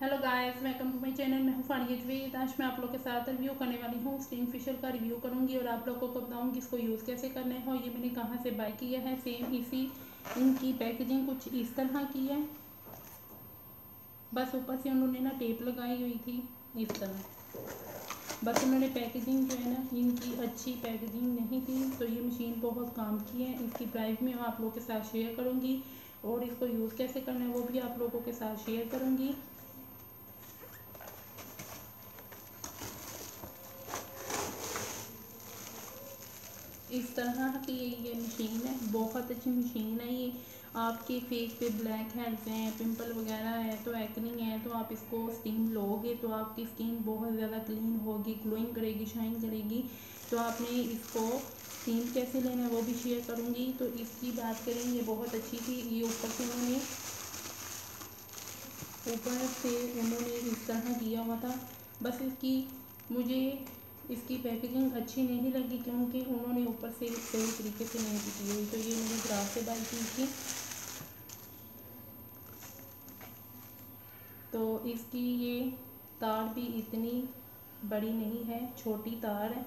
Hello guys, welcome to my channel. मैं हूं फानिया जवेद। आज मैं आप लोग के साथ रिव्यू करने वाली हूं स्टीम फिशर का रिव्यू करूंगी और आप लोगों को बताऊंगी इसको यूज़ कैसे करना है और ये मैंने कहां से बाय किया है। सेम इसी इनकी पैकेजिंग कुछ इस तरह की है, बस ऊपर से उन्होंने ना टेप लगाई हुई थी इस तरह। बस उन्होंने पैकेजिंग जो है ना, इनकी अच्छी पैकेजिंग नहीं थी। तो ये मशीन बहुत काम की है। इसकी प्राइस मैं आप लोगों के साथ शेयर करूँगी और इसको यूज़ कैसे करना है वो भी आप लोगों के साथ शेयर करूँगी। इस तरह की ये मशीन है, बहुत अच्छी मशीन है ये। आपके फेस पे ब्लैक हेड्स हैं, पिंपल वगैरह है, तो एक्नी है, तो आप इसको स्टीम लोगे तो आपकी स्किन बहुत ज़्यादा क्लीन होगी, ग्लोइंग करेगी, शाइन करेगी। तो आपने इसको स्टीम कैसे लेना है वो भी शेयर करूँगी। तो इसकी बात करें, ये बहुत अच्छी थी। ये ऊपर से उन्होंने इस तरह किया हुआ था। बस इसकी मुझे इसकी पैकेजिंग अच्छी नहीं लगी क्योंकि उन्होंने ऊपर से सही तरीके से नहीं की हुई। तो ये मैंने ग्राफ से बाय की थी। तो इसकी ये तार भी इतनी बड़ी नहीं है, छोटी तार है।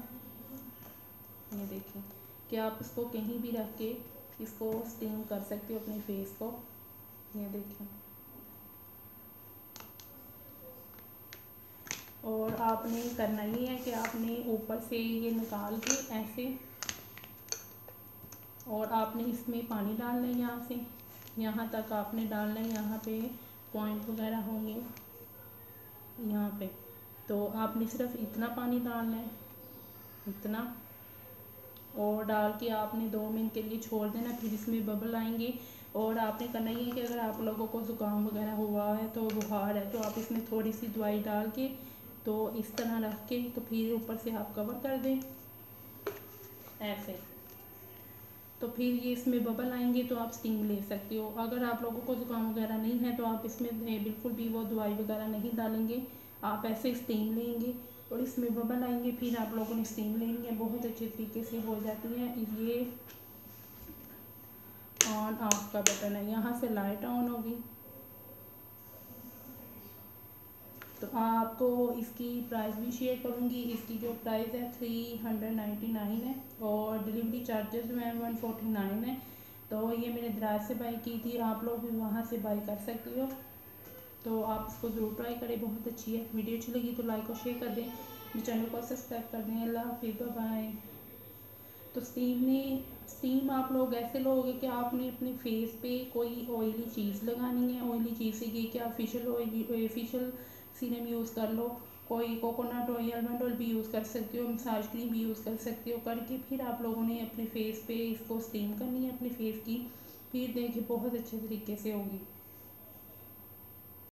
ये देखिए कि आप इसको कहीं भी रख के इसको स्टीम कर सकते हो अपने फेस को। ये देखिए, और आपने करना ये है कि आपने ऊपर से ये निकाल के ऐसे, और आपने इसमें पानी डालना है। यहाँ से यहाँ तक आपने डालना है। यहाँ पे पॉइंट वगैरह होंगे यहाँ पे, तो आपने सिर्फ इतना पानी डालना है, इतना। और डाल के आपने 2 मिनट के लिए छोड़ देना, फिर इसमें बबल आएंगे। और आपने करना ये है कि अगर आप लोगों को ज़ुकाम वगैरह हुआ है, तो बुखार है, तो आप इसमें थोड़ी सी दवाई डाल के तो इस तरह रख के तो फिर ऊपर से आप कवर कर दें ऐसे। तो फिर ये इसमें बबल आएंगे तो आप स्टीम ले सकते हो। अगर आप लोगों को ज़ुकाम वगैरह नहीं है तो आप इसमें बिल्कुल भी वो दवाई वगैरह नहीं डालेंगे, आप ऐसे स्टीम लेंगे और इसमें बबल आएंगे, फिर आप लोगों ने स्टीम लेनी है। बहुत अच्छे तरीके से हो जाती है। ये ऑन ऑफ का बटन है, यहाँ से लाइट ऑन होगी। तो आपको इसकी प्राइस भी शेयर करूँगी। इसकी जो प्राइस है 399 है और डिलीवरी चार्जेस जो है 149 है। तो ये मैंने दराज से बाई की थी, आप लोग भी वहाँ से बाई कर सकते हो। तो आप इसको ज़रूर ट्राई करें, बहुत अच्छी है। वीडियो अच्छी लगी तो लाइक और शेयर कर दें, मेरे चैनल को सब्सक्राइब कर दें। अल्लाह हाफिज़, बाय। तो स्टीम आप लोग ऐसे लोगे कि आपने अपने फेस पे कोई ऑयली चीज़ लगानी है। ऑयली चीज़ से ये कि आप फेशियल सीरम यूज़ कर लो, कोई कोकोनट ऑयल, आलमंड ऑयल भी यूज़ कर सकते हो, मसाज क्रीम भी यूज़ कर सकते हो। करके फिर आप लोगों ने अपने फेस पे इसको स्टीम करनी है अपने फेस की, फिर देखिए बहुत अच्छे तरीके से होगी।